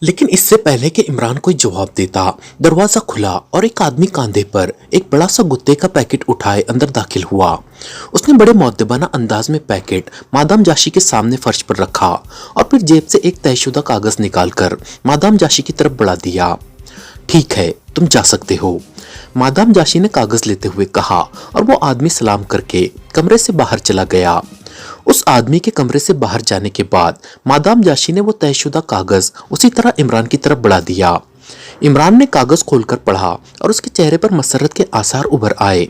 लेकिन इससे पहले कि इमरान कोई जवाब देता, दरवाजा खुला और एक आदमी कांधे पर एक बड़ा सा गुत्ते का पैकेट उठाए अंदर दाखिल हुआ। उसने बड़े मुअद्दबाना अंदाज में पैकेट मादाम जाशी के सामने फर्श पर रखा और फिर जेब से एक तयशुदा कागज निकालकर मादाम जाशी की तरफ बढ़ा दिया। ठीक है, तुम जा सकते हो, मादाम जाशी ने कागज लेते हुए कहा और वो आदमी सलाम करके कमरे से बाहर चला गया। उस आदमी के कमरे से बाहर जाने के बाद मादाम जाशी ने वो तयशुदा कागज उसी तरह इमरान की तरफ बढ़ा दिया। इमरान ने कागज खोलकर पढ़ा और उसके चेहरे पर मसरत के आसार उभर आए।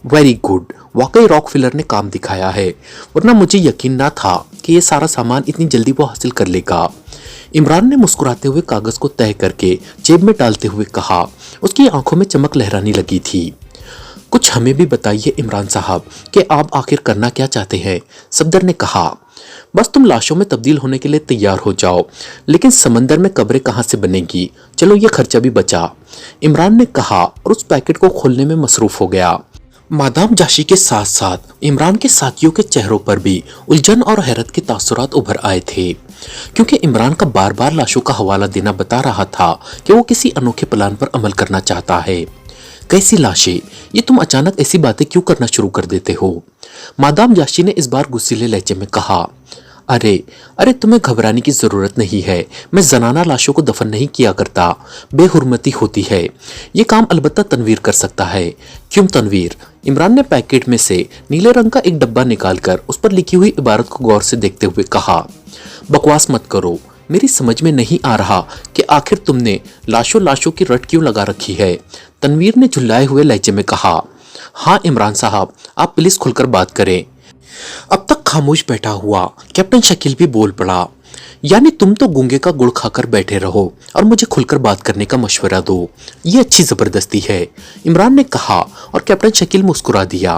वेरी गुड, वाकई रॉकफिलर ने काम दिखाया है, वरना मुझे यकीन ना था कि ये सारा सामान इतनी जल्दी वो हासिल कर लेगा। इमरान ने मुस्कुराते हुए कागज को तय करके जेब में डालते हुए कहा। उसकी आंखों में चमक लहराने लगी थी। कुछ हमें भी बताइए इमरान साहब कि आप आखिर करना क्या चाहते हैं, सफदर ने कहा। बस तुम लाशों में तब्दील होने के लिए तैयार हो जाओ, लेकिन समंदर में कब्रें कहाँ से बनेंगी, चलो ये खर्चा भी बचा, इमरान ने कहा और उस पैकेट को खोलने में मसरूफ हो गया। मादाम जाशी के साथ साथ इमरान के साथियों के चेहरों पर भी उलझन और हैरत के तासुरात उभर आए थे, क्योंकि इमरान का बार बार लाशों का हवाला देना बता रहा था कि वो किसी अनोखे प्लान पर अमल करना चाहता है। कैसी लाशें, ये तुम अचानक ऐसी बातें क्यों करना शुरू कर देते हो, मादाम जाशी ने इस बार गुस्सीले लहजे में कहा। अरे अरे तुम्हें घबराने की जरूरत नहीं है, मैं जनाना लाशों को दफन नहीं किया करता, बेहुरमती होती है, ये काम अलबत्ता तनवीर कर सकता है। क्यों तनवीर, इमरान ने पैकेट में से नीले रंग का एक डब्बा निकालकर उस पर लिखी हुई इबारत को गौर से देखते हुए कहा। बकवास मत करो, मेरी समझ में नहीं आ रहा कि आखिर तुमने लाशों लाशों की रट क्यों लगा रखी है, तनवीर ने झुल्लाए हुए लहजे में कहा। हाँ इमरान साहब, आप प्लीज खुलकर बात करें। अब तक खामोश बैठा हुआ कैप्टन शकील भी बोल पड़ा। यानी तुम तो गूंगे का गुड़ खाकर बैठे रहो और मुझे खुलकर बात करने का मशवरा दो, ये अच्छी जबरदस्ती है, इमरान ने कहा और कैप्टन शकील मुस्कुरा दिया।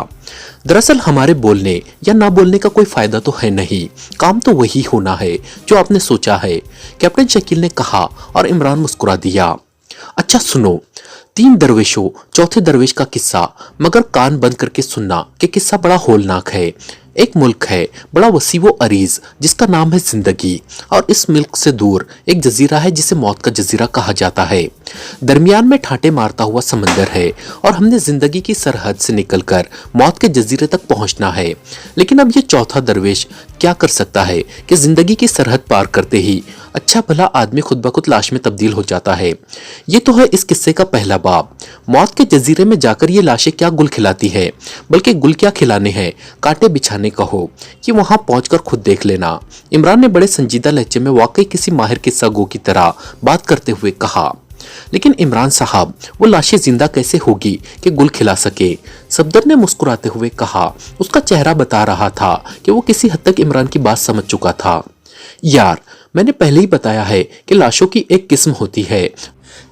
दरअसल हमारे बोलने या ना बोलने का कोई फायदा तो है नहीं, काम तो वही होना है जो आपने सोचा है, कैप्टन शकील ने कहा और इमरान मुस्कुरा दिया। अच्छा सुनो, 3 दरवेशों चौथे दरवेश का किस्सा, मगर कान बंद करके सुनना कि किस्सा बड़ा होलनाक है। एक मुल्क है बड़ा वसी व अरीज जिसका नाम है जिंदगी, और इस मुल्क से दूर एक जजीरा है जिसे मौत का जजीरा कहा जाता है। दरमियान में ठाटे मारता हुआ समंदर है और हमने जिंदगी की सरहद से निकलकर मौत के जजीरे तक पहुंचना है। लेकिन अब ये चौथा दरवेश क्या कर सकता है कि जिंदगी की सरहद पार करते ही अच्छा भला आदमी खुद ब खुद लाश में तब्दील हो जाता है। ये तो है इस किस्से का पहला बाब। मौत के जजीरे में जाकर ये लाशें क्या गुल खिलाती है, बल्कि गुल क्या खिलाने हैं, कांटे बिछाने कहो, कि वहां पहुंचकर खुद देख लेना, इमरान ने बड़े संजीदा लहजे में वाकई किसी माहिर किस्सा गो की तरह बात करते हुए कहा। लेकिन इमरान साहब, वो लाशें जिंदा कैसे होगी कि गुल खिला सके, सफदर ने मुस्कुराते हुए कहा। उसका चेहरा बता रहा था कि वो किसी हद तक इमरान की बात समझ चुका था। यार, मैंने पहले ही बताया है कि लाशों की एक किस्म होती है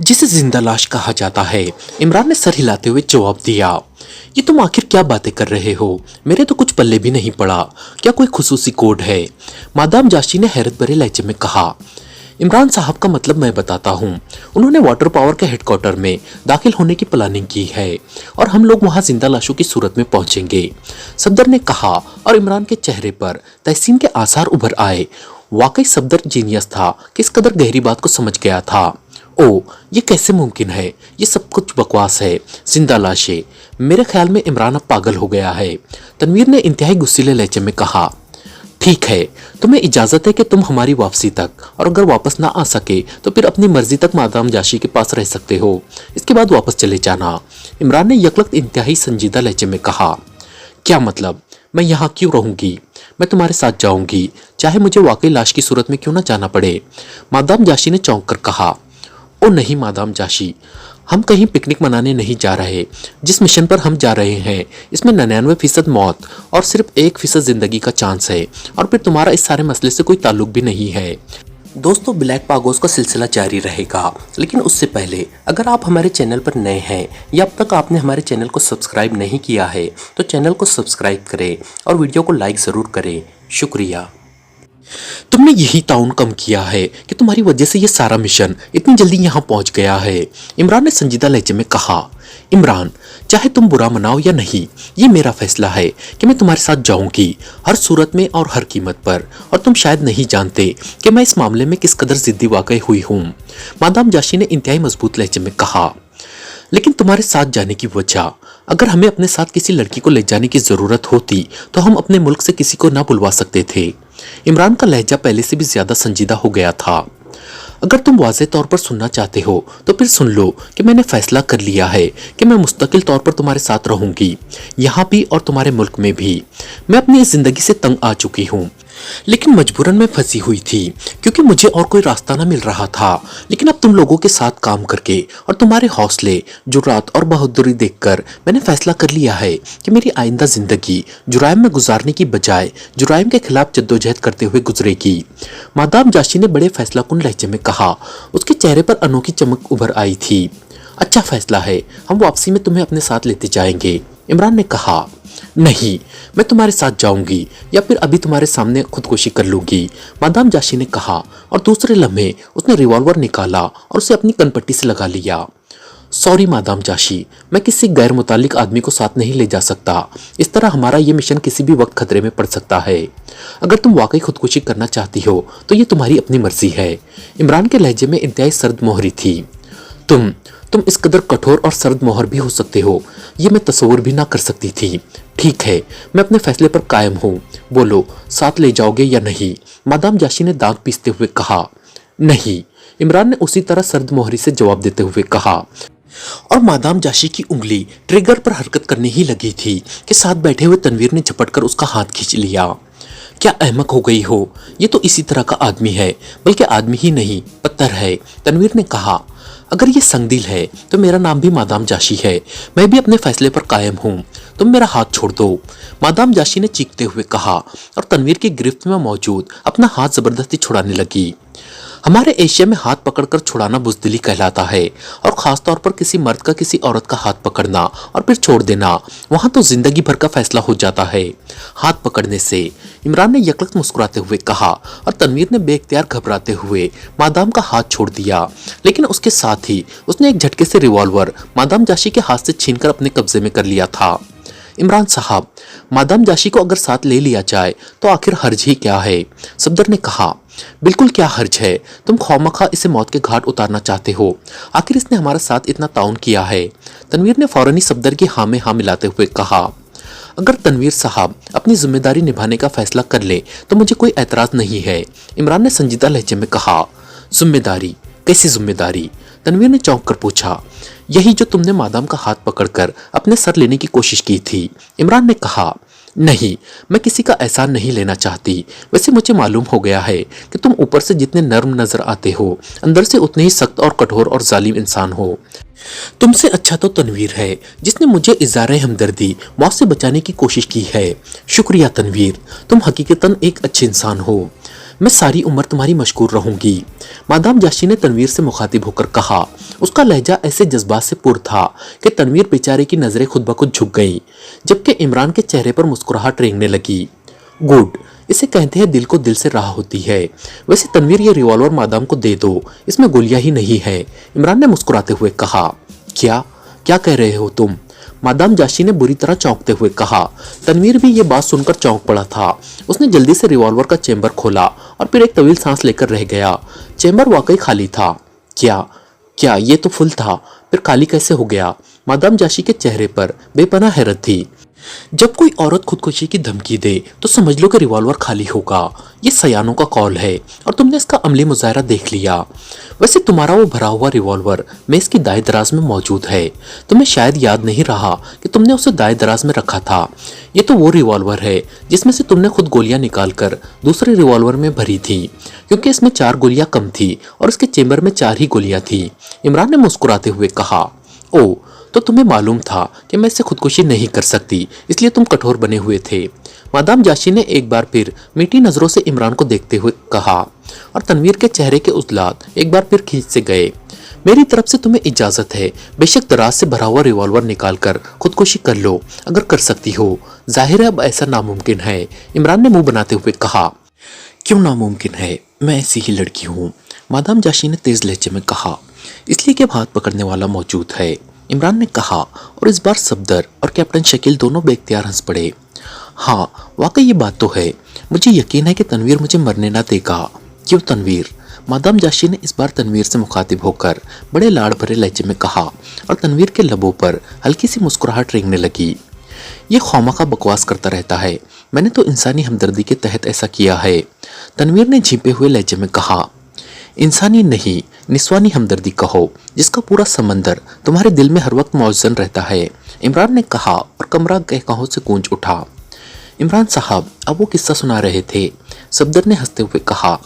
जिसे जिंदा लाश कहा जाता है, इमरान ने सर हिलाते हुए जवाब दिया। ये तुम आखिर क्या बातें कर रहे हो, मेरे तो कुछ पल्ले भी नहीं पड़ा, क्या कोई खुसूसी कोड है, मादाम जाशी ने हैरत भरे लहजे में कहा। इमरान साहब का मतलब मैं बताता हूँ, उन्होंने वाटर पावर के हेडक्वार्टर में दाखिल होने की प्लानिंग की है और हम लोग वहां जिंदा लाशों की सूरत में पहुंचेंगे, सफदर ने कहा और इमरान के चेहरे पर तहसीन के आसार उभर आए। वाकई सफदर जीनियस था, किस कदर गहरी बात को समझ गया था। ओ, ये कैसे मुमकिन है, ये सब कुछ बकवास है, जिंदा लाशें, मेरे ख्याल में इमरान अब पागल हो गया है, तनवीर ने इंतहाई गुस्सीले लहजे में कहा। ठीक है, तुम्हें इजाजत है कि तुम हमारी वापसी तक, और अगर वापस ना आ सके तो फिर अपनी मर्जी तक मादाम जाशी के पास रह सकते हो, इसके बाद वापस चले जाना, इमरान ने यकलख्त इंतहाई संजीदा लहजे में कहा। क्या मतलब, मैं यहाँ क्यों रहूंगी, मैं तुम्हारे साथ जाऊंगी, चाहे मुझे वाकई लाश की सूरत में क्यों ना जाना पड़े, मादाम जाशी ने चौंक कर कहा। ओ नहीं मादाम जाशी, हम कहीं पिकनिक मनाने नहीं जा रहे, जिस मिशन पर हम जा रहे हैं इसमें 99% मौत और सिर्फ 1% जिंदगी का चांस है, और फिर तुम्हारा इस सारे मसले से कोई ताल्लुक भी नहीं है। दोस्तों, ब्लैक पागोस का सिलसिला जारी रहेगा, लेकिन उससे पहले अगर आप हमारे चैनल पर नए हैं या अब तक आपने हमारे चैनल को सब्सक्राइब नहीं किया है तो चैनल को सब्सक्राइब करें और वीडियो को लाइक ज़रूर करें। शुक्रिया। तुमने यही ताउन कम किया है कि तुम्हारी वजह से ये सारा मिशन इतनी जल्दी यहाँ पहुँच गया है, इमरान ने संजीदा लहजे में कहा। इमरान, चाहे तुम बुरा मनाओ या नहीं, ये मेरा फैसला है कि मैं तुम्हारे साथ जाऊंगी, हर सूरत में और हर कीमत पर। और तुम शायद नहीं जानते कि मैं इस मामले में किस कदर जिद्दी वाकई हुई हूँ, मादाम जाशी ने इंतहाई मजबूत लहजे में कहा। लेकिन तुम्हारे साथ जाने की वजह, अगर हमें अपने साथ किसी लड़की को ले जाने की जरूरत होती तो हम अपने मुल्क से किसी को ना बुलवा सकते थे। इमरान का लहजा पहले से भी ज्यादा संजीदा हो गया था। अगर तुम वाज़ेह तौर पर सुनना चाहते हो तो फिर सुन लो कि मैंने फैसला कर लिया है कि मैं मुस्तकिल तौर पर तुम्हारे साथ रहूंगी, यहाँ भी और तुम्हारे मुल्क में भी। मैं अपनी इस जिंदगी से तंग आ चुकी हूँ, लेकिन मजबूरन में फंसी हुई थी क्योंकि मुझे और कोई रास्ता ना मिल रहा था। लेकिन अब तुम लोगों के साथ काम करके और तुम्हारे हौसले, जुर्रात और बहादुरी देखकर मैंने फैसला कर लिया है कि मेरी आइंदा जिंदगी जुराइम में गुजारने की बजाय जुराइम के खिलाफ जद्दोजहद करते हुए गुजरेगी, मादाम जाशी ने बड़े फैसलाकुन लहजे में कहा। उसके चेहरे पर अनोखी चमक उभर आई थी। अच्छा फैसला है, हम वापसी में तुम्हें अपने साथ लेते जाएंगे, इमरान ने कहा। नहीं, मैं तुम्हारे साथ जाऊंगी या फिर अभी तुम्हारे सामने खुदकुशी कर लूंगी, मादाम जाशी ने कहा। और दूसरे लम्हे उसने रिवॉल्वर निकाला और उसे अपनी कनपट्टी से लगा लिया। सॉरी मादाम जाशी, मैं किसी गैर मुतालिक आदमी को साथ नहीं ले जा सकता। इस तरह हमारा ये मिशन किसी भी वक्त खतरे में पड़ सकता है। अगर तुम वाकई खुदकुशी करना चाहती हो तो ये तुम्हारी अपनी मर्जी है। इमरान के लहजे में इंतहाई सर्द मोहरी थी। तुम इस कदर कठोर और सर्द मोहर भी हो सकते हो, ये मैं तस्वुर भी ना कर सकती थी। ठीक है, मैं अपने फैसले पर कायम हूँ। बोलो, साथ ले जाओगे या नहीं, मादाम जाशी ने दांत पीसते हुए कहा। नहीं, इमरान ने उसी तरह सर्द मोहरी से जवाब देते हुए कहा। और मादाम जाशी की उंगली ट्रिगर पर हरकत करने ही लगी थी कि साथ बैठे हुए तनवीर ने झपटकर उसका हाथ खींच लिया। क्या अहमक हो गई हो, ये तो इसी तरह का आदमी है, बल्कि आदमी ही नहीं पत्थर है, तनवीर ने कहा। अगर ये संगदिल है तो मेरा नाम भी मादाम जाशी है, मैं भी अपने फैसले पर कायम हूँ, तुम मेरा हाथ छोड़ दो, मादाम जाशी ने चीखते हुए कहा और तनवीर की गिरफ्त में मौजूद अपना हाथ जबरदस्ती छुड़ाने लगी। हमारे एशिया में हाथ पकड़कर छुड़ाना बुज़दिली कहलाता है, और खास तौर पर किसी मर्द का किसी औरत का हाथ पकड़ना और फिर छोड़ देना, वहां तो जिंदगी भर का फैसला हो जाता है। हाथ पकड़ने से, इमरान ने यकलक मुस्कुराते हुए कहा और तनवीर ने बेख्तियार घबराते हुए मादाम का हाथ छोड़ दिया। लेकिन उसके साथ ही उसने एक झटके से रिवॉल्वर मादाम जाशी के हाथ से छीनकर अपने कब्जे में कर लिया था। इमरान साहब, मादाम जाशी को अगर साथ ले लिया जाए तो आखिर हर्ज ही क्या है, सफदर ने कहा। बिल्कुल क्या हर्ज है, तुम खौमखा इसे मौत के घाट उतारना चाहते हो, आखिर इसने हमारे साथ इतना ताउन किया है, तनवीर ने फौरन ही सफदर की हाँ में हाँ मिलाते हुए कहा। अगर तनवीर साहब अपनी जिम्मेदारी निभाने का फैसला कर ले तो मुझे कोई एतराज नहीं है, इमरान ने संजीदा लहजे में कहा। जिम्मेदारी? कैसी जिम्मेदारी? तनवीर ने चौंक कर पूछा। यही जो तुमने मादाम का हाथ पकड़कर अपने सर लेने की कोशिश की थी, इमरान ने कहा। नहीं, मैं किसी का एहसान नहीं लेना चाहती, वैसे मुझे मालूम हो गया है कि तुम ऊपर से जितने नर्म नजर आते हो, अंदर से उतने ही सख्त और कठोर और जालिम इंसान हो। तुमसे अच्छा तो तनवीर है जिसने मुझे इज़ारे हमदर्दी मौत से बचाने की कोशिश की है। शुक्रिया तनवीर, तुम हकीकतन एक अच्छे इंसान हो, मैं सारी उम्र तुम्हारी मशकूर रहूंगी, मादाम जाशी ने तनवीर से मुखातिब होकर कहा। उसका लहजा ऐसे जज्बात से पुर था कि तनवीर बेचारे की नजरें खुद ब खुद झुक गईं, जबकि इमरान के चेहरे पर मुस्कुराहट रेंगने लगी। गुड, इसे कहते हैं दिल को दिल से राह होती है। वैसे तनवीर, ये रिवॉल्वर मादाम को दे दो, इसमें गोलियां ही नहीं है, इमरान ने मुस्कुराते हुए कहा। क्या क्या कह रहे हो तुम, मादाम जाशी ने बुरी तरह चौंकते हुए कहा। तनवीर भी ये बात सुनकर चौंक पड़ा था। उसने जल्दी से रिवॉल्वर का चेंबर खोला और फिर एक तवील सांस लेकर रह गया। चेंबर वाकई खाली था। क्या क्या ये तो फुल था, फिर खाली कैसे हो गया? मादाम जाशी के चेहरे पर बेपनाह हैरत थी। जब कोई औरत खुदकुशी की धमकी दे तो समझ लो कि रिवॉल्वर खाली होगा, ये सयानों का कौल है और तुमने इसका अमली मुजाहरा देख लिया। वैसे तुम्हारा वो भरा हुआ रिवॉल्वर मेज की दाएं दराज में मौजूद है, तुम्हें शायद याद नहीं रहा कि तुमने उसे दाएं दराज में रखा था। ये तो वो रिवॉल्वर है जिसमें से तुमने खुद गोलियां निकालकर दूसरे रिवॉल्वर में भरी थी, क्योंकि इसमें 4 गोलियां कम थी और इसके चेंबर में 4 ही गोलियां थी, इमरान ने मुस्कुराते हुए कहा। ओ, तो तुम्हें मालूम था कि मैं इससे खुदकुशी नहीं कर सकती, इसलिए तुम कठोर बने हुए थे, मादाम जाशी ने एक बार फिर मीठी नजरों से इमरान को देखते हुए कहा। और तनवीर के चेहरे के उजलात एक बार फिर खींच से गए। मेरी तरफ से तुम्हें इजाजत है, बेशक दराज से भरा हुआ रिवॉल्वर निकाल कर खुदकुशी कर लो अगर कर सकती हो। जाहिर है अब ऐसा नामुमकिन है, इमरान ने मुंह बनाते हुए कहा। क्यों नामुमकिन है, मैं ऐसी ही लड़की हूँ, मादाम जाशी ने तेज लहजे में कहा। इसलिए कि अब हाथ पकड़ने वाला मौजूद है, इमरान ने कहा और इस बार सफदर और कैप्टन शकील दोनों बेख्तियार हंस पड़े। हाँ, वाकई ये बात तो है। मुझे यकीन है कि तनवीर मुझे मरने ना देगा। क्यों तनवीर? मादाम जाशी ने इस बार तनवीर से मुखातिब होकर बड़े लाड़ भरे लहजे में कहा और तनवीर के लबों पर हल्की सी मुस्कुराहट रेंगने लगी। ये खौमाखा बकवास करता रहता है, मैंने तो इंसानी हमदर्दी के तहत ऐसा किया है। तनवीर ने झींपे हुए लहजे में कहा। इंसानी नहीं, निस्वानी हमदर्दी कहो, जिसका पूरा समंदर तुम्हारे दिल में हर वक्त मौजूद रहता है, इमरान ने कहा और कमरा कहकाहों से गूंज उठा। इमरान साहब अब वो किस्सा सुना रहे थे। सफदर ने हंसते हुए कहा,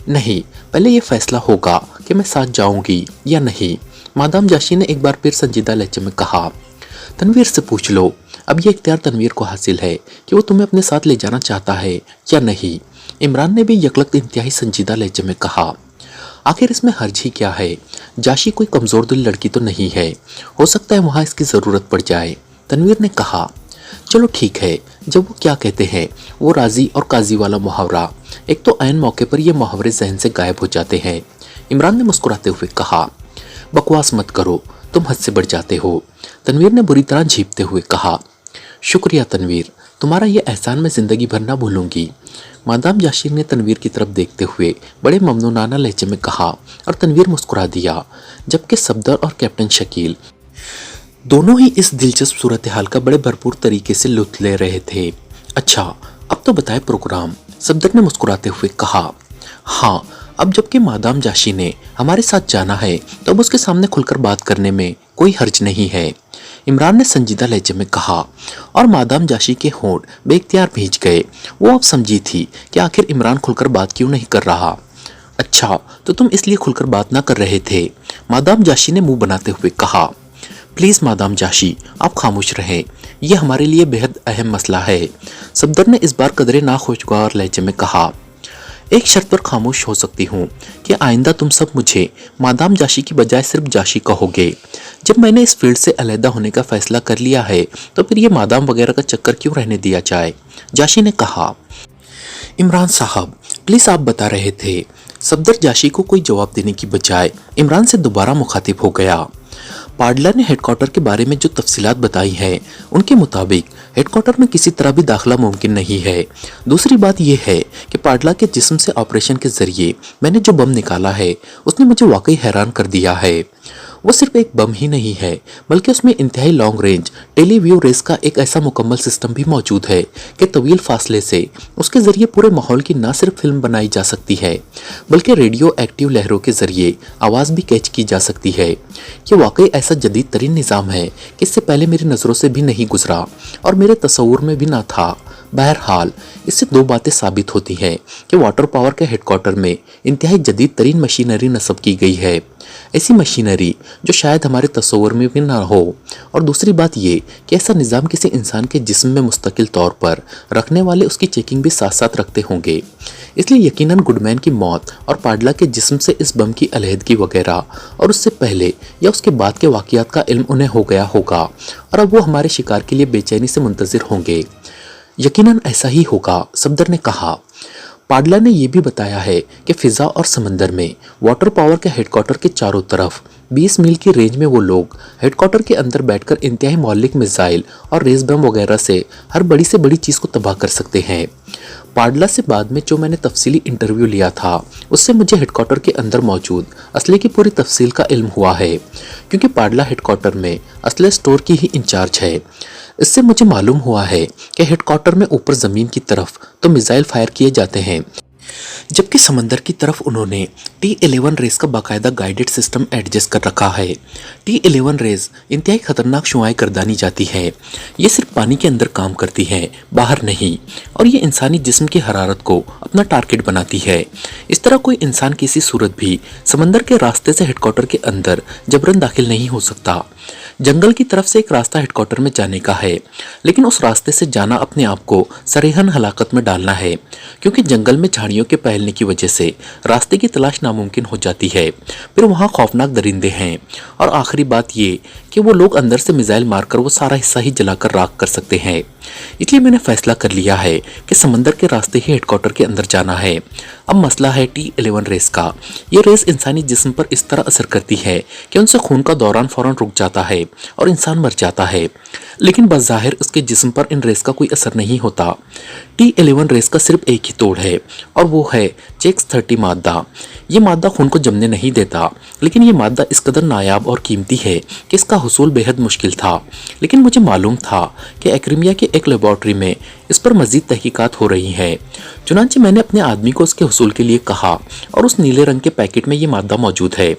नहीं, पहले ये फैसला होगा कि मैं साथ जाऊंगी या नहीं। मादाम जाशी ने एक बार फिर संजीदा लहजे में कहा। तनवीर से पूछ लो, अब ये इख्तियार तनवीर को हासिल है कि वो तुम्हें अपने साथ ले जाना चाहता है या नहीं। इमरान ने भी यकलख्त इंतहाई संजीदा लहजे में कहा। आखिर इसमें हर्ज ही क्या है? जाशी कोई कमज़ोर दिल लड़की तो नहीं है, हो सकता है वहाँ इसकी ज़रूरत पड़ जाए। तनवीर ने कहा, चलो ठीक है, जब वो क्या कहते हैं वो राजी और काजी वाला मुहावरा, एक तो ऐन मौके पर ये मुहावरे जहन से गायब हो जाते हैं। इमरान ने मुस्कुराते हुए कहा, बकवास मत करो, तुम हद से बढ़ जाते हो। तनवीर ने बुरी तरह झींपते हुए कहा, शुक्रिया तनवीर, तुम्हारा ये एहसान मैं ज़िंदगी भर ना भूलूंगी। मादाम जाशीर ने तनवीर की तरफ देखते हुए बड़े ममनूनाना लहजे में कहा और तनवीर मुस्कुरा दिया, जबकि सफदर और कैप्टन शकील दोनों ही इस दिलचस्प सूरत हाल का बड़े भरपूर तरीके से लुत्फ ले रहे थे। अच्छा, अब तो बताए प्रोग्राम, सफदर ने मुस्कुराते हुए कहा। हाँ, अब जबकि मादाम जाशी ने हमारे साथ जाना है तो अब उसके सामने खुलकर बात करने में कोई हर्ज नहीं है, इमरान ने संजीदा लहजे में कहा और मादाम जाशी के होंठ बेख्तियार भींच गए। वो अब समझी थी कि आखिर इमरान खुलकर बात क्यों नहीं कर रहा। अच्छा, तो तुम इसलिए खुलकर बात ना कर रहे थे? मादाम जाशी ने मुंह बनाते हुए कहा। प्लीज़ मादाम जाशी, आप खामोश रहें, यह हमारे लिए बेहद अहम मसला है, सफदर ने इस बार कदरे नाखुशगवार लहजे में कहा। एक शर्त पर खामोश हो सकती हूँ कि आइंदा तुम सब मुझे मादाम जाशी की बजाय सिर्फ जाशी कहोगे। जब मैंने इस फील्ड से अलहदा होने का फैसला कर लिया है तो फिर ये मादाम वगैरह का चक्कर क्यों रहने दिया जाए, जाशी ने कहा। इमरान साहब, प्लीज़ आप बता रहे थे। सफदर जाशी को कोई जवाब देने की बजाय इमरान से दोबारा मुखातिब हो गया। पाडला ने हेडक्वार्टर के बारे में जो तफसीलात बताई हैं उनके मुताबिक हेडक्वार्टर में किसी तरह भी दाखिला मुमकिन नहीं है। दूसरी बात यह है कि पाडला के जिस्म से ऑपरेशन के जरिए मैंने जो बम निकाला है उसने मुझे वाकई हैरान कर दिया है। वो सिर्फ एक बम ही नहीं है बल्कि उसमें इंतहाई लॉन्ग रेंज टेलीव्यू रेस का एक ऐसा मुकम्मल सिस्टम भी मौजूद है कि तवील फासले से उसके ज़रिए पूरे माहौल की ना सिर्फ फिल्म बनाई जा सकती है बल्कि रेडियो एक्टिव लहरों के ज़रिए आवाज़ भी कैच की जा सकती है। ये वाकई ऐसा जदीद तरीन निज़ाम है कि इससे पहले मेरी नज़रों से भी नहीं गुजरा और मेरे तस्वुर में भी ना था। बहरहाल, इससे दो बातें साबित होती हैं कि वाटर पावर के हेडक्वार्टर में इंतहाई जदीद तरीन मशीनरी नस्ब की गई है, ऐसी मशीनरी जो शायद हमारे तस्वुर में भी ना हो। और दूसरी बात ये कि ऐसा निज़ाम किसी इंसान के जिस्म में मुस्तकिल तौर पर रखने वाले उसकी चेकिंग भी साथ साथ रखते होंगे। इसलिए यकीनन गुडमैन की मौत और पाडला के जिस्म से इस बम की अलहदगी वगैरह और उससे पहले या उसके बाद के वाक़यात का इल्म उन्हें हो गया होगा और अब वो हमारे शिकार के लिए बेचैनी से मुंतज़िर होंगे। यकीनन ऐसा ही होगा, सफदर ने कहा। पाडला ने यह भी बताया है कि फिजा और समंदर में वाटर पावर के हेडक्वार्टर के चारों तरफ 20 मील की रेंज में वो लोग हेडक्वार्टर के अंदर बैठकर इंतहाई मौलिक मिसाइल और रेस बम वगैरह से हर बड़ी से बड़ी चीज़ को तबाह कर सकते हैं। पाडला से बाद में जो मैंने तफसीली इंटरव्यू लिया था उससे मुझे हेडक्वार्टर के अंदर मौजूद असले की पूरी तफसील का इल्म हुआ है, क्योंकि पाडला हेडक्वार्टर में असले स्टोर की ही इंचार्ज है। इससे मुझे मालूम हुआ है कि हेडक्वार्टर में ऊपर ज़मीन की तरफ तो मिसाइल फायर किए जाते हैं, जबकि समंदर की तरफ उन्होंने T-11 रेस का बाकायदा गाइडेड सिस्टम एडजस्ट कर रखा है। T-11 रेस इंतहाई खतरनाक शुआएं गर्दानी जाती है। ये सिर्फ पानी के अंदर काम करती है, बाहर नहीं, और ये इंसानी जिस्म की हरारत को अपना टारगेट बनाती है। इस तरह कोई इंसान किसी सूरत भी समंदर के रास्ते से हेडक्वार्टर के अंदर जबरन दाखिल नहीं हो सकता। जंगल की तरफ से एक रास्ता हेडक्वार्टर में जाने का है, लेकिन उस रास्ते से जाना अपने आप को सरेहन हलाकत में डालना है, क्योंकि जंगल में झाड़ियों के फैलने की वजह से रास्ते की तलाश नामुमकिन हो जाती है। फिर वहाँ खौफनाक दरिंदे हैं, और आखिरी बात ये कि वो लोग अंदर से मिसाइल मारकर वो सारा हिस्सा ही जलाकर राख कर सकते हैं। इसलिए मैंने फैसला कर लिया है कि समंदर के रास्ते ही हेडक्वार्टर के अंदर जाना है। अब मसला है T11 रेस का। ये रेस इंसानी जिस्म पर इस तरह असर करती है कि उनसे खून का दौरान फौरन रुक जाता है और इंसान मर जाता है, लेकिन बज़ाहिर उसके जिस्म पर इन रेस का कोई असर नहीं होता। T11 रेस का सिर्फ एक ही तोड़ है और वो है CX-30 मादा। ये मादा खून को जमने नहीं देता, लेकिन ये मादा इस कदर नायाब और कीमती है कि इसका हुसूल बेहद मुश्किल था। लेकिन मुझे मालूम था कि एक्रीमिया की एक लेबॉर्ट्री में इस पर मजीद तहकीकात हो रही हैं। चुनांचे मैंने अपने आदमी को उसके हुसूल के लिए कहा और उस नीले रंग के पैकेट में ये मादा मौजूद है।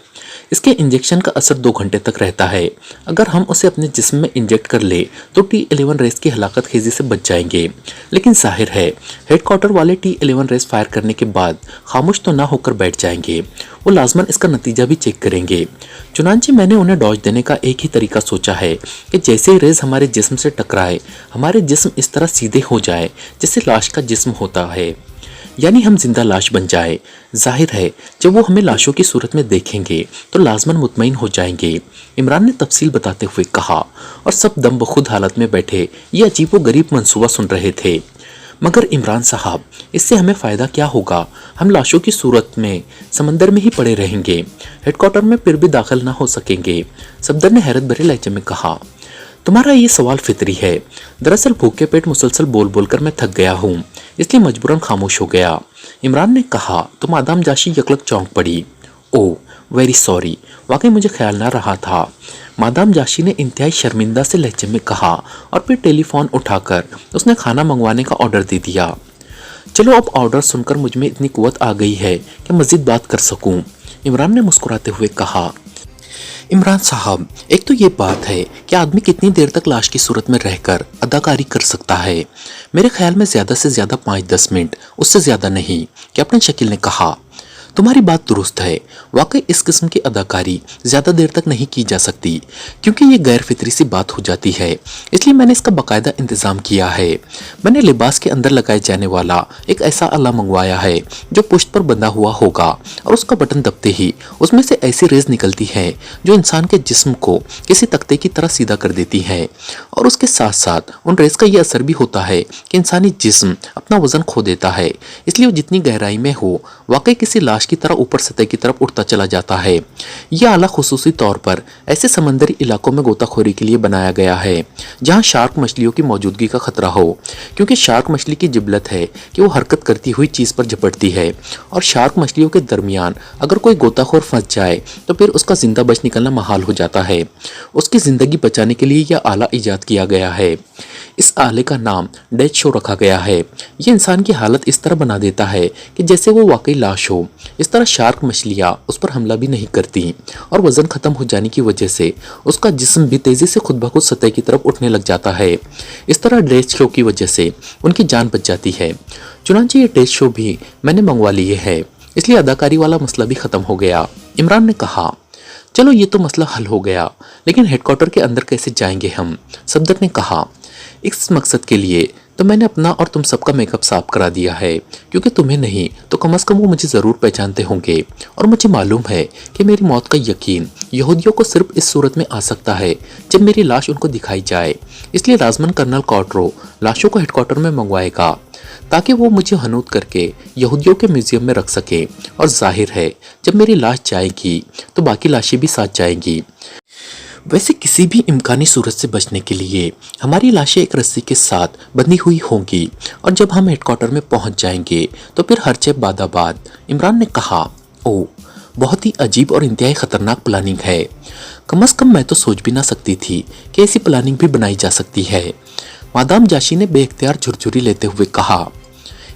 इसके इंजेक्शन का असर 2 घंटे तक रहता है। अगर हम उसे अपने जिस्म में इंजेक्ट कर ले तो T11 रेस की हलाकत खेजी से बच जाएंगे। लेकिन जाहिर है हेडक्वार्टर वाले T11 रेस फायर करने के बाद खामोश तो ना होकर बैठ जाएंगे, वो लाजमन इसका नतीजा भी चेक करेंगे। चुनांचे मैंने उन्हें डॉज देने का एक ही तरीका सोचा है कि जैसे ही रेस हमारे जिस्म से टकराए, हमारे जिस्म इस तरह सीधे हो जाए जैसे लाश का जिस्म होता है, यानी हम जिंदा लाश बन जाए। जाहिर है जब वो हमें लाशों की सूरत में देखेंगे तो लाजमन मुतमईन हो जाएंगे, इमरान ने तफसील बताते हुए कहा। और सब दम बखुद हालत में बैठे ये अजीब व गरीब मंसूबा सुन रहे थे। मगर इमरान साहब, इससे हमें फ़ायदा क्या होगा? हम लाशों की सूरत में समंदर में ही पड़े रहेंगे, हेडक्वार्टर में फिर भी दाखिल ना हो सकेंगे, सफदर ने हैरत भरे लहजे में कहा। तुम्हारा ये सवाल फितरी है। दरअसल भूखे पेट मुसलसल बोल बोल कर मैं थक गया हूँ, इसलिए मजबूरन खामोश हो गया, इमरान ने कहा। तो मादाम जाशी यकलक चौंक पड़ी। ओह वेरी सॉरी, वाकई मुझे ख्याल ना रहा था, मादाम जाशी ने इंतहाई शर्मिंदा से लहजे में कहा और फिर टेलीफोन उठाकर उसने खाना मंगवाने का ऑर्डर दे दिया। चलो अब ऑर्डर सुनकर मुझ में इतनी कुव्वत आ गई है कि मजीद बात कर सकूं, इमरान ने मुस्कुराते हुए कहा। इमरान साहब, एक तो ये बात है कि आदमी कितनी देर तक लाश की सूरत में रहकर अदाकारी कर सकता है। मेरे ख्याल में ज़्यादा से ज़्यादा 5-10 मिनट, उससे ज़्यादा नहीं, कैप्टन शकील ने कहा। तुम्हारी बात दुरुस्त है, वाकई इस किस्म की अदाकारी ज़्यादा देर तक नहीं की जा सकती क्योंकि ये गैर फितरी सी बात हो जाती है, इसलिए मैंने इसका बाकायदा इंतज़ाम किया है। मैंने लिबास के अंदर लगाए जाने वाला एक ऐसा आला मंगवाया है जो पुश्त पर बंधा हुआ होगा और उसका बटन दबते ही उसमें से ऐसी रेज निकलती है जो इंसान के जिस्म को किसी तख्ते की तरह सीधा कर देती है। और उसके साथ साथ उन रेज का ये असर भी होता है कि इंसानी जिस्म अपना वजन खो देता है, इसलिए वो जितनी गहराई में हो वाकई किसी लाश की तरह ऊपर सतह की तरफ उठता चला जाता है। यह आला खुसूसी तौर पर ऐसे समंदरी इलाकों में गोताखोरी के लिए बनाया गया है जहां शार्क मछलियों की मौजूदगी का खतरा हो, क्योंकि शार्क मछली की जिबलत है कि वो हरकत करती हुई चीज पर झपटती है और शार्क मछलियों के दरमियान अगर कोई गोताखोर फंस जाए तो फिर उसका जिंदा बच निकलना महाल हो जाता है। उसकी जिंदगी बचाने के लिए यह आला इजाद किया गया है। इस आले का नाम डेथ शो रखा गया है। ये इंसान की हालत इस तरह बना देता है कि जैसे वो वाकई लाश हो। इस तरह शार्क मछलियाँ उस पर हमला भी नहीं करती और वजन खत्म हो जाने की वजह से उसका जिस्म भी तेजी से खुद ब खुद सतह की तरफ उठने लग जाता है। इस तरह डेथ शो की वजह से उनकी जान बच जाती है। चुनांचे ये डेथ शो भी मैंने मंगवा लिए है, इसलिए अदाकारी वाला मसला भी खत्म हो गया, इमरान ने कहा। चलो ये तो मसला हल हो गया, लेकिन हेडक्वार्टर के अंदर कैसे जाएंगे हम? सफदर ने कहा। इस मकसद के लिए तो मैंने अपना और तुम सबका मेकअप साफ करा दिया है, क्योंकि तुम्हें नहीं तो कम से कम वो मुझे ज़रूर पहचानते होंगे। और मुझे मालूम है कि मेरी मौत का यकीन यहूदियों को सिर्फ इस सूरत में आ सकता है जब मेरी लाश उनको दिखाई जाए, इसलिए लाजमन कर्नल कॉर्टरो लाशों को हेडक्वार्टर में मंगवाएगा ताकि वो मुझे हनूत करके यहूदियों के म्यूजियम में रख सके। और जाहिर है जब मेरी लाश जाएगी तो बाकी लाशें भी साथ जाएंगी। वैसे किसी भी इम्कानी सूरत से बचने के लिए हमारी लाशें एक रस्सी के साथ बंधी हुई होंगी और जब हम हेडक्वार्टर में पहुंच जाएंगे तो फिर हर चेप बादाबाद, इमरान ने कहा। ओह, बहुत ही अजीब और इंतहाई खतरनाक प्लानिंग है। कम से कम मैं तो सोच भी ना सकती थी कि ऐसी प्लानिंग भी बनाई जा सकती है, मादाम जाशी ने बेख्तियार झुरझुरी लेते हुए कहा।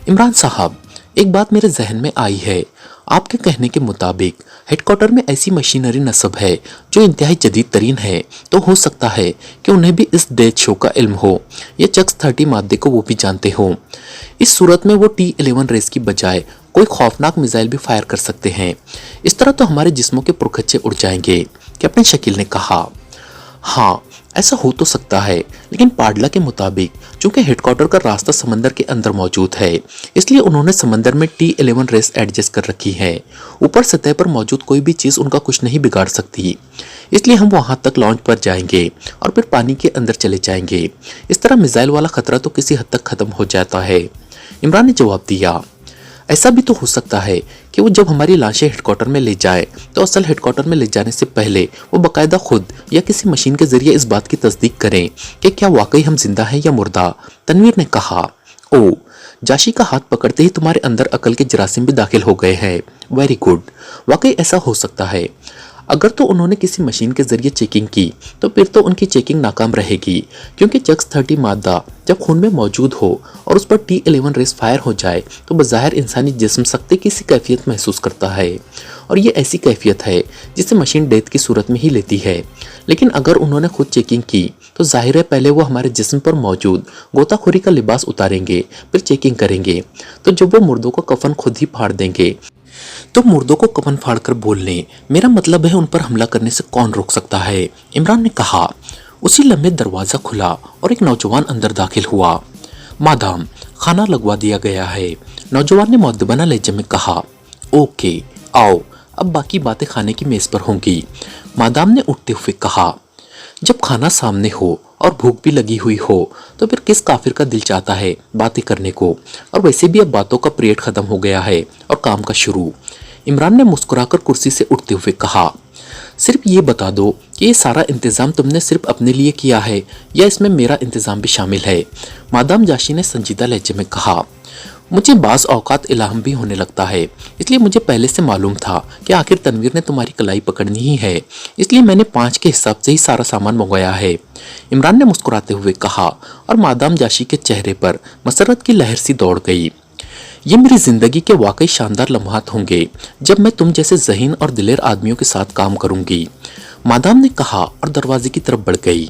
इमरान साहब, एक बात मेरे जहन में आई है। आपके कहने के मुताबिक हेडक्वार्टर में ऐसी मशीनरी नस्ब है जो इंतहाई जदीद तरीन है, तो हो सकता है कि उन्हें भी इस डेथ शो का इल्म हो या CX-30 मादे को वो भी जानते हो। इस सूरत में वो T11 रेस की बजाय कोई खौफनाक मिसाइल भी फायर कर सकते हैं। इस तरह तो हमारे जिस्मों के पुरखच्चे उड़ जाएंगे, कैप्टन शकील ने कहा। हाँ, ऐसा हो तो सकता है, लेकिन पाडला के मुताबिक चूंकि हेडक्वार्टर का रास्ता समंदर के अंदर मौजूद है, इसलिए उन्होंने समंदर में T11 रेस एडजस्ट कर रखी है। ऊपर सतह पर मौजूद कोई भी चीज उनका कुछ नहीं बिगाड़ सकती, इसलिए हम वहां तक लॉन्च पर जाएंगे और फिर पानी के अंदर चले जाएंगे। इस तरह मिसाइल वाला खतरा तो किसी हद तक खत्म हो जाता है। इमरान ने जवाब दिया, ऐसा भी तो हो सकता है कि वो जब हमारी लाशें हेडक्वार्टर में ले जाए तो असल हेडक्वार्टर में ले जाने से पहले वो बाकायदा खुद या किसी मशीन के जरिए इस बात की तस्दीक करें कि क्या वाकई हम जिंदा हैं या मुर्दा। तनवीर ने कहा, ओ, जाशी का हाथ पकड़ते ही तुम्हारे अंदर अकल के जरासीम भी दाखिल हो गए हैं। वेरी गुड, वाकई ऐसा हो सकता है। अगर तो उन्होंने किसी मशीन के जरिए चेकिंग की तो फिर तो उनकी चेकिंग नाकाम रहेगी, क्योंकि चक्स-30 मादा जब खून में मौजूद हो और उस पर T11 रेस फायर हो जाए तो बज़ाहिर इंसानी जिस्म सख्ती की सी कैफियत महसूस करता है, और ये ऐसी कैफियत है जिसे मशीन डेथ की सूरत में ही लेती है। लेकिन अगर उन्होंने खुद चेकिंग की तो जाहिर है पहले वो हमारे जिस्म पर मौजूद गोताखोरी का लिबास उतारेंगे, फिर चेकिंग करेंगे। तो जब वो मुर्दों का कफन खुद ही फाड़ देंगे तो मुर्दों को कफन फाड़ कर बोलने, मेरा मतलब है उन पर हमला करने से कौन रोक सकता है। इमरान ने कहा। उसी लम्हे दरवाजा खुला और एक नौजवान अंदर दाखिल हुआ। मादाम, खाना लगवा दिया गया है, नौजवान ने मुअद्दबना लहजे में कहा। ओके, आओ, अब बाकी बातें खाने की मेज पर होंगी, मादाम ने उठते हुए कहा। जब खाना सामने हो और भूख भी लगी हुई हो तो फिर किस काफिर का दिल चाहता है बातें करने को, और वैसे भी अब बातों का पीरियड खत्म हो गया है और काम का शुरू। इमरान ने मुस्कुराकर कुर्सी से उठते हुए कहा, सिर्फ ये बता दो कि ये सारा इंतजाम तुमने सिर्फ अपने लिए किया है या इसमें मेरा इंतजाम भी शामिल है। मादाम जाशी ने संजीदा लहजे में कहा, मुझे बाज़ औकात इल्हाम भी होने लगता है, इसलिए मुझे पहले से मालूम था कि आखिर तनवीर ने तुम्हारी कलाई पकड़नी ही है, इसलिए मैंने 5 के हिसाब से ही सारा सामान मंगवाया है। इमरान ने मुस्कुराते हुए कहा, और मादाम जाशी के चेहरे पर मसरत की लहर सी दौड़ गई। ये मेरी जिंदगी के वाकई शानदार लम्हात होंगे जब मैं तुम जैसे ज़हीन और दिलेर आदमियों के साथ काम करूंगी, मादाम ने कहा और दरवाजे की तरफ बढ़ गई।